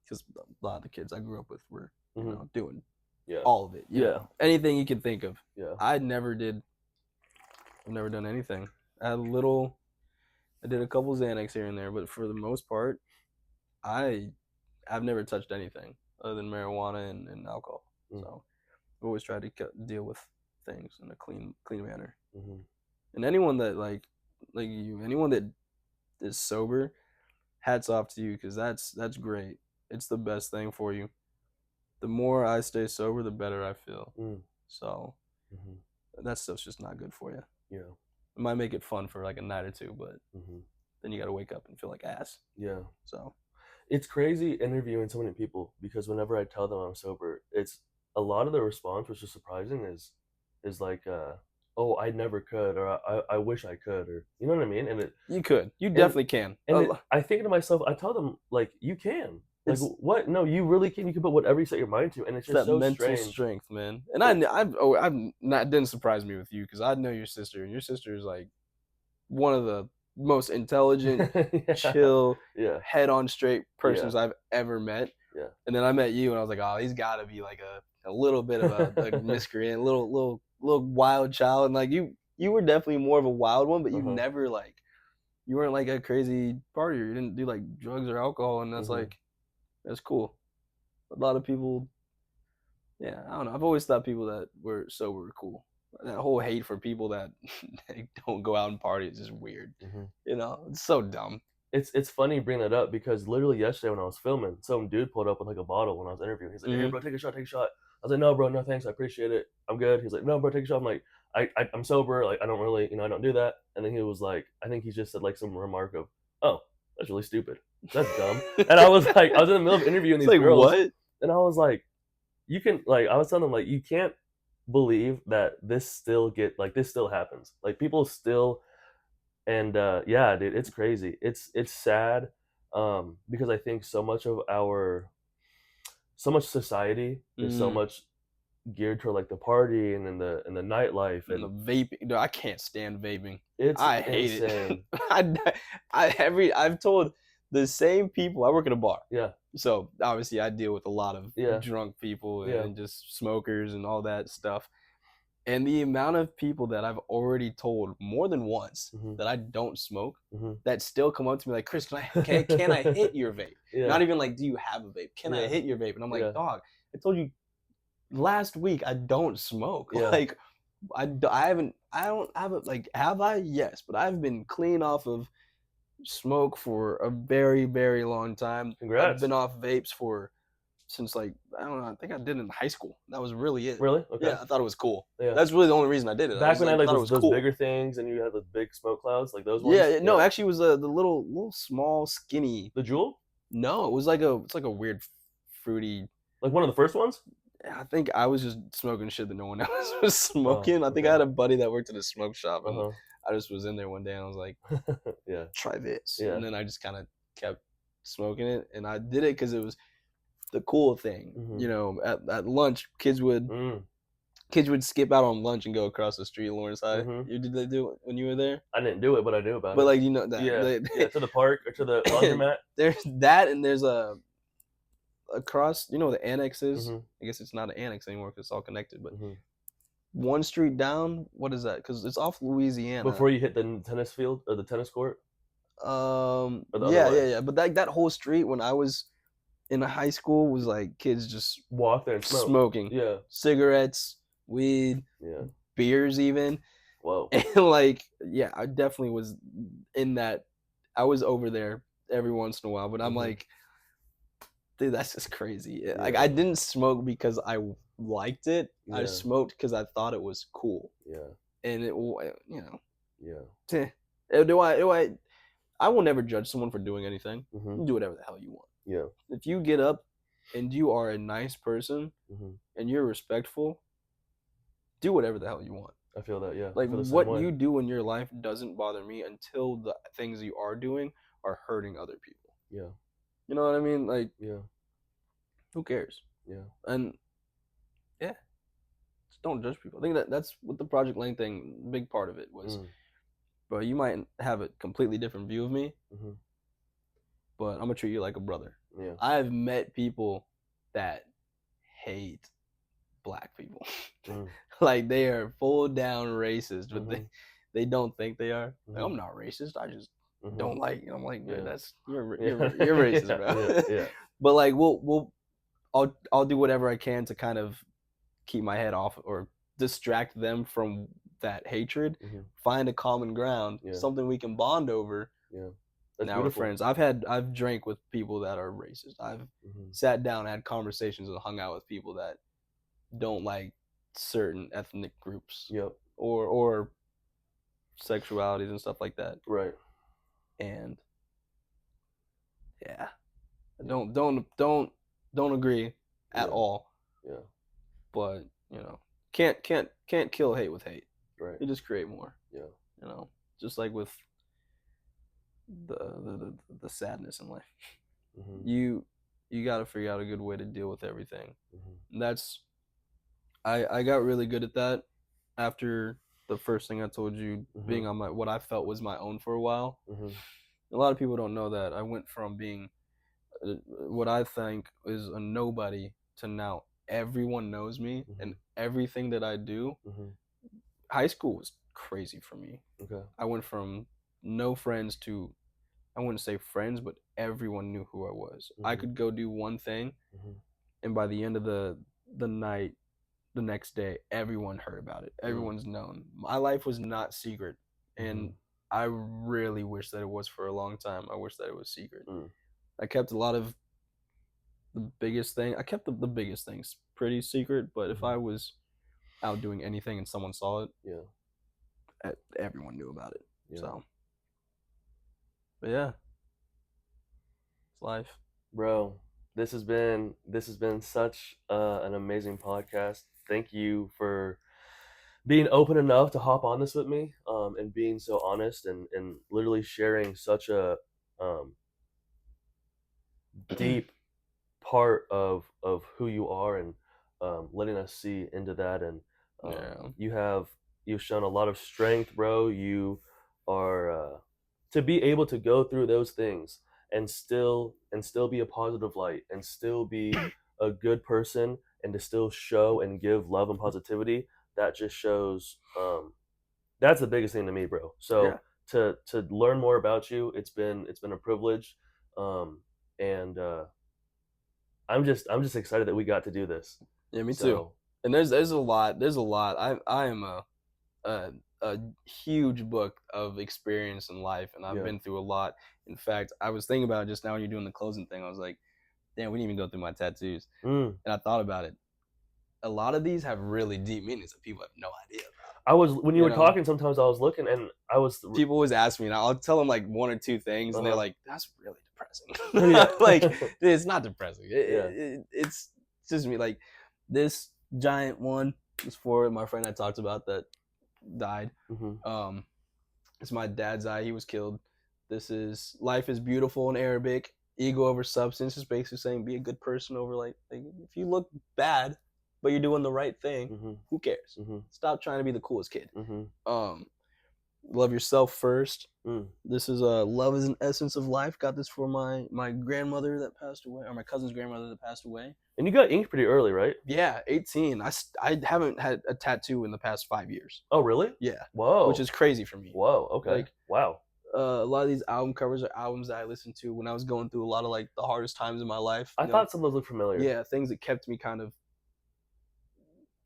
S1: because a lot of the kids I grew up with were,
S2: Mhm.
S1: doing
S2: Yeah.
S1: all of it.
S2: Yeah.
S1: Anything you can think of.
S2: Yeah.
S1: I never did. I've never done anything. I did a couple Xanax here and there, but for the most part, I I've never touched anything other than marijuana and alcohol.
S2: Mm.
S1: So I've always tried to deal with things in a clean manner.
S2: Mhm.
S1: And anyone that anyone that is sober, hats off to you because that's great. It's the best thing for you. The more I stay sober, the better I feel.
S2: Mm.
S1: So
S2: Mhm.
S1: that stuff's just not good for you.
S2: Yeah.
S1: It might make it fun for like a night or two, but
S2: Mhm.
S1: then you got to wake up and feel like ass.
S2: Yeah.
S1: So
S2: It's crazy interviewing so many people because whenever I tell them I'm sober, it's a lot of the response, which is surprising, is like, "Oh, I never could," or I wish I could," or you know what I mean?
S1: you
S2: And
S1: definitely can.
S2: I think to myself, I tell them like, "You can." Like,
S1: It's
S2: what? No, you really can. You can put whatever you set your mind to, and it's
S1: It's
S2: just
S1: that
S2: so
S1: mental
S2: strange.
S1: strength, man. And I've not didn't surprise me with you because I know your sister, and your sister is like one of the most intelligent,
S2: Yeah.
S1: chill,
S2: Yeah.
S1: head on straight
S2: Yeah.
S1: persons I've ever met.
S2: Yeah.
S1: And then I met you, and I was like, oh, he's got to be like a little bit of a miscreant, little wild child. And like you were definitely more of a wild one, but
S2: Uh-huh.
S1: you weren't like a crazy partier. You didn't do like drugs or alcohol, and
S2: Mhm.
S1: that's cool. A lot of people, yeah, I don't know. I've always thought people that were sober were cool. That whole hate for people that don't go out and party is just weird.
S2: Mhm.
S1: It's so dumb.
S2: It's funny you bring that up because literally yesterday when I was filming, some dude pulled up with like a bottle when I was interviewing. He's like, "Hey,
S1: Hmm.
S2: bro, take a shot, take a shot." I was like, "No, bro, no thanks, I appreciate it. I'm good." He's like, "No, bro, take a shot." I'm like, I'm sober. Like, I don't really, I don't do that." And then he was like, I think he just said like some remark of, "Oh, that's really stupid. That's dumb." And I was like, I was in the middle of interviewing
S1: It's
S2: these
S1: like
S2: girls,
S1: what?
S2: and I was like, you can like, I was telling them like, you can't believe that this still happens. Like people still and yeah, dude, it's crazy. It's sad because I think so much society is so
S1: Mm.
S2: much geared toward like the party and then the nightlife,
S1: And the
S2: and
S1: vaping. No, I can't stand vaping.
S2: it's
S1: I hate it.
S2: insane.
S1: I've told the same people. I work at a bar,
S2: Yeah,
S1: so obviously I deal with a lot of
S2: yeah,
S1: drunk people
S2: yeah.
S1: and just smokers and all that stuff. And the amount of people that I've already told more than once
S2: Hmm.
S1: that I don't smoke
S2: Hmm.
S1: that still come up to me like, Chris, can I hit your vape?
S2: Yeah,
S1: Not even like, do you have a vape? Can I
S2: yeah,
S1: hit your vape? And I'm like,
S2: yeah,
S1: dog, I told you last week I don't smoke.
S2: yeah.
S1: Like, I don't have it. Like, have I? Yes, but I've been clean off of smoke for a very, very long time. I've
S2: Congrats.
S1: been off vapes since like I don't know. I think I did it in high school. That was really it.
S2: Really? Okay.
S1: Yeah, I thought it was cool.
S2: Yeah.
S1: That's really the only reason I did it. I
S2: Back
S1: was
S2: when I
S1: like
S2: had like
S1: thought it was
S2: those
S1: cool.
S2: bigger things and you had the big smoke clouds, like those ones.
S1: Yeah, no, actually, it was the little small skinny.
S2: The Jewel?
S1: No, it's like a weird fruity.
S2: Like one of the first ones?
S1: I think I was just smoking shit that no one else was
S2: Oh,
S1: smoking. I think I
S2: okay.
S1: had a buddy that worked at a smoke shop, and
S2: Uh-huh.
S1: I just was in there one day and I was like,
S2: Yeah.
S1: try this.
S2: Yeah.
S1: And then I just kind of kept smoking it. And I did it because it was the cool thing.
S2: Mhm.
S1: You know, at lunch, kids would skip out on lunch and go across the street, Lawrence High.
S2: Mhm.
S1: Did they do it when you were there?
S2: I didn't do it, but I knew about
S1: But
S2: it.
S1: like you know that
S2: Yeah, to the park or to the laundromat.
S1: there's that, and there's across, you know, the annexes.
S2: Mhm.
S1: I guess it's not an annex anymore because it's all connected. But
S2: Mhm.
S1: one street down, what is that? Because it's off Louisiana.
S2: Before you hit the tennis field or the tennis court? Or the other
S1: Yeah,
S2: way?
S1: yeah. But that whole street when I was in high school was like kids just
S2: Walk there and smoke.
S1: smoking
S2: Yeah.
S1: cigarettes, weed,
S2: Yeah.
S1: beers, even.
S2: Whoa.
S1: And like, yeah, I definitely was in that. I was over there every once in a while, but I'm
S2: Mhm.
S1: like, dude, that's just crazy. Like,
S2: Yeah.
S1: I didn't smoke because I liked it. I
S2: Yeah.
S1: smoked because I thought it was cool,
S2: Yeah.
S1: and it, you know,
S2: Yeah.
S1: I will never judge someone for doing anything.
S2: Mhm.
S1: You do whatever the hell you want.
S2: Yeah.
S1: If you get up and you are a nice person
S2: Mhm.
S1: and you're respectful, do whatever the hell you want.
S2: I feel that. Yeah. I
S1: Like
S2: feel the same
S1: what
S2: way.
S1: you do in your life doesn't bother me until the things you are doing are hurting other people.
S2: Yeah.
S1: You know what I mean? Like,
S2: Yeah.
S1: who cares?
S2: Yeah.
S1: And yeah, just don't judge people. I think that's what the Project Lane thing, big part of it was. Bro, you might have a completely different view of me,
S2: Mhm.
S1: but I'm gonna treat you like a brother.
S2: Yeah.
S1: I've met people that hate black people. Like they are full down racist, but they don't think they are. Like, I'm not racist. I just don't like. I'm like, man, that's you're racist, bro.
S2: Yeah.
S1: But like, I'll do whatever I can to kind of keep my head off or distract them from that hatred. Find a common ground, something we can bond over.
S2: Yeah.
S1: That's now beautiful. We're friends. I've drank with people that are racist. I've sat down, had conversations, and hung out with people that don't like certain ethnic groups.
S2: Yep.
S1: Or sexualities and stuff like that.
S2: Right.
S1: And yeah, don't agree at all.
S2: Yeah.
S1: But you know, can't kill hate with hate.
S2: Right.
S1: You just create more.
S2: Yeah.
S1: You know, just like with the sadness in life. You got to figure out a good way to deal with everything. And that's I got really good at that after the first thing I told you, being on what I felt was my own for a while. A lot of people don't know that I went from being what I think is a nobody to now everyone knows me and everything that I do. High school was crazy for me.
S2: Okay.
S1: I went from no friends to, I wouldn't say friends, but everyone knew who I was. I could go do one thing, and by the end of the night, the next day, everyone heard about it. Everyone's known. My life was not secret, and I really wish that it was for a long time. I wish that it was secret. I kept a lot of the biggest thing. I kept the biggest things pretty secret, but if I was out doing anything and someone saw it, everyone knew about it. So, but yeah, it's life,
S2: bro. This has been such an amazing podcast. Thank you for being open enough to hop on this with me, and being so honest and literally sharing such a deep part of who you are, and letting us see into that. And you've shown a lot of strength, bro. You are to be able to go through those things and still be a positive light and still be a good person and to still show and give love and positivity. That just shows that's the biggest thing to me, bro. So to learn more about you, it's been a privilege, and I'm just excited that we got to do this.
S1: Yeah, me too. And there's a lot. I am a huge book of experience in life, and I've been through a lot. In fact, I was thinking about it just now when you're doing the closing thing. I was like, damn, we didn't even go through my tattoos. And I thought about it. A lot of these have really deep meanings that people have no idea about.
S2: When you were talking, sometimes I was looking and
S1: people always ask me, and I'll tell them like one or two things, and they're like, "That's really depressing."
S2: Yeah.
S1: Like, it's not depressing. It's just me. Like, this giant one is for my friend I talked about that died. It's my dad's eye. He was killed. This is life is beautiful in Arabic. Ego over substance is basically saying be a good person over like if you look bad, but you're doing the right thing, who cares? Stop trying to be the coolest kid. Love yourself first. This is love is an essence of life. Got this for my grandmother that passed away, or my cousin's grandmother that passed away.
S2: And you got inked pretty early, right?
S1: Yeah, 18. I haven't had a tattoo in the past 5 years.
S2: Oh, really?
S1: Yeah.
S2: Whoa.
S1: Which is crazy for me.
S2: Whoa. Okay.
S1: Like,
S2: wow.
S1: A lot of these album covers are albums that I listened to when I was going through a lot of like the hardest times in my life.
S2: I thought some of those looked familiar.
S1: Yeah, things that kept me kind of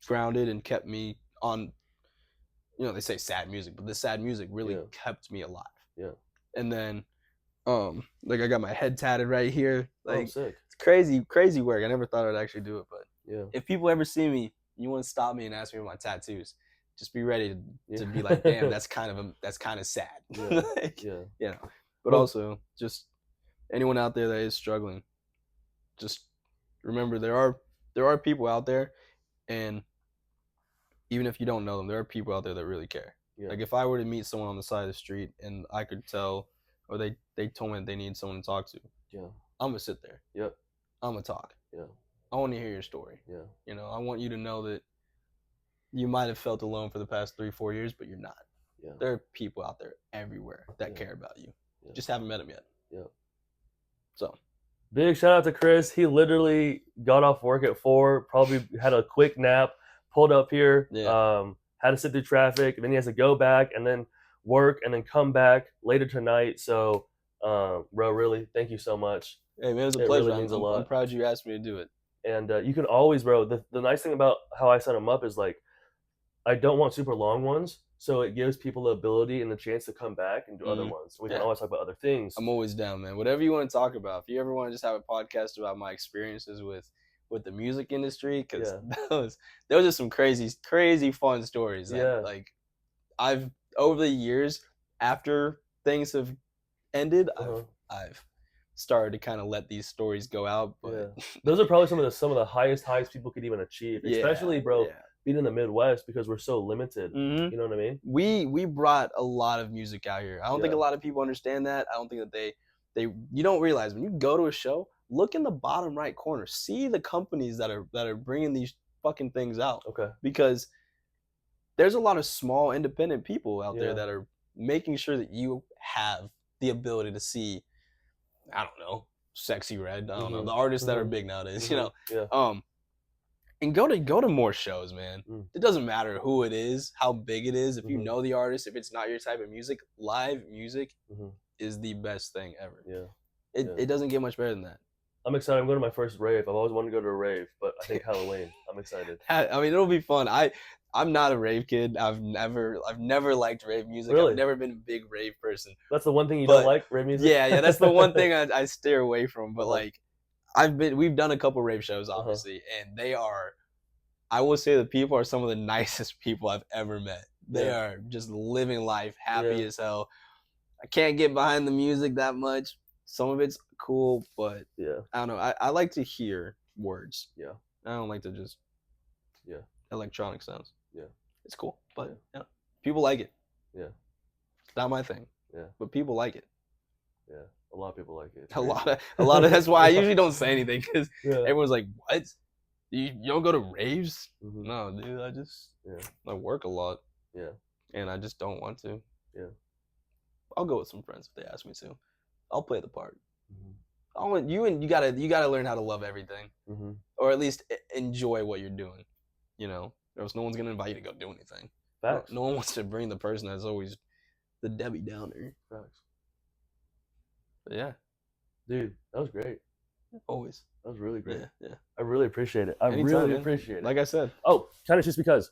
S1: grounded and kept me on. They say sad music, but the sad music really kept me alive.
S2: Yeah.
S1: And then, like I got my head tatted right here. Like,
S2: sick.
S1: It's crazy work. I never thought I'd actually do it, but
S2: yeah.
S1: If people ever see me, you want to stop me and ask me about my tattoos, just be ready to be like, damn, that's kind of sad.
S2: Yeah.
S1: Like, But also, just anyone out there that is struggling, just remember there are people out there, and even if you don't know them, there are people out there that really care. Yeah. Like if I were to meet someone on the side of the street and I could tell, or they told me that they need someone to talk to, I'm gonna sit there.
S2: Yep.
S1: I'm gonna talk. Yeah. I want to hear your story. Yeah. I want you to know that you might have felt alone for the past 3-4 years, but you're not. Yeah. There are people out there everywhere that care about you. Yeah. Just haven't met them yet. Yeah. So.
S2: Big shout out to Chris. He literally got off work at 4, probably had a quick nap, pulled up here, had to sit through traffic, and then he has to go back and then work and then come back later tonight. So, bro, really, thank you so much.
S1: Hey, man, it was a pleasure. Really means a lot. I'm proud you asked me to do it.
S2: And you can always, bro, the nice thing about how I set them up is like, I don't want super long ones, so it gives people the ability and the chance to come back and do other ones. We can always talk about other things.
S1: I'm always down, man. Whatever you want to talk about. If you ever want to just have a podcast about my experiences with the music industry, because those are some crazy fun stories. That, like, I've over the years after things have ended, I've started to kind of let these stories go out. But
S2: those are probably some of the highest highs people could even achieve, especially, bro. Yeah. Being in the Midwest, because we're so limited. You know what I mean?
S1: We brought a lot of music out here. I don't think a lot of people understand that. I don't think that you don't realize when you go to a show, look in the bottom right corner, see the companies that are bringing these fucking things out.
S2: Okay.
S1: Because there's a lot of small independent people out there that are making sure that you have the ability to see, I don't know, Sexy Red, I don't know, the artists that are big nowadays, and go to more shows, man. It doesn't matter who it is, how big it is. If you know the artist, if it's not your type of music, live music is the best thing ever. Yeah. It doesn't get much better than that.
S2: I'm excited. I'm going to my first rave. I've always wanted to go to a rave, but I think Halloween. I'm excited.
S1: I mean, it'll be fun. I'm not a rave kid. I've never liked rave music.
S2: Really?
S1: I've never been a big rave person.
S2: That's the one thing you don't like, rave music?
S1: Yeah, that's the one thing I steer away from. But like, we've done a couple rave shows, obviously, and I will say the people are some of the nicest people I've ever met. They are just living life, happy as hell. I can't get behind the music that much. Some of it's cool, but I don't know. I like to hear words. Yeah. I don't like to just electronic sounds. Yeah. It's cool, but people like it. Yeah. It's not my thing. Yeah. But people like it.
S2: Yeah. A lot of people like it.
S1: A lot of that's why I usually don't say anything, because everyone's like, what? You don't go to raves? No, dude, I work a lot. Yeah. And I just don't want to. Yeah. I'll go with some friends if they ask me to. I'll play the part. I want you gotta learn how to love everything. Or at least enjoy what you're doing. Or else no one's gonna invite you to go do anything.
S2: Facts.
S1: No one wants to bring the person that's always the Debbie Downer.
S2: Facts.
S1: But yeah.
S2: Dude, that was great.
S1: Always.
S2: That was really great.
S1: Yeah.
S2: I really appreciate it. I really appreciate it.
S1: Like I said.
S2: Oh, kind of just because.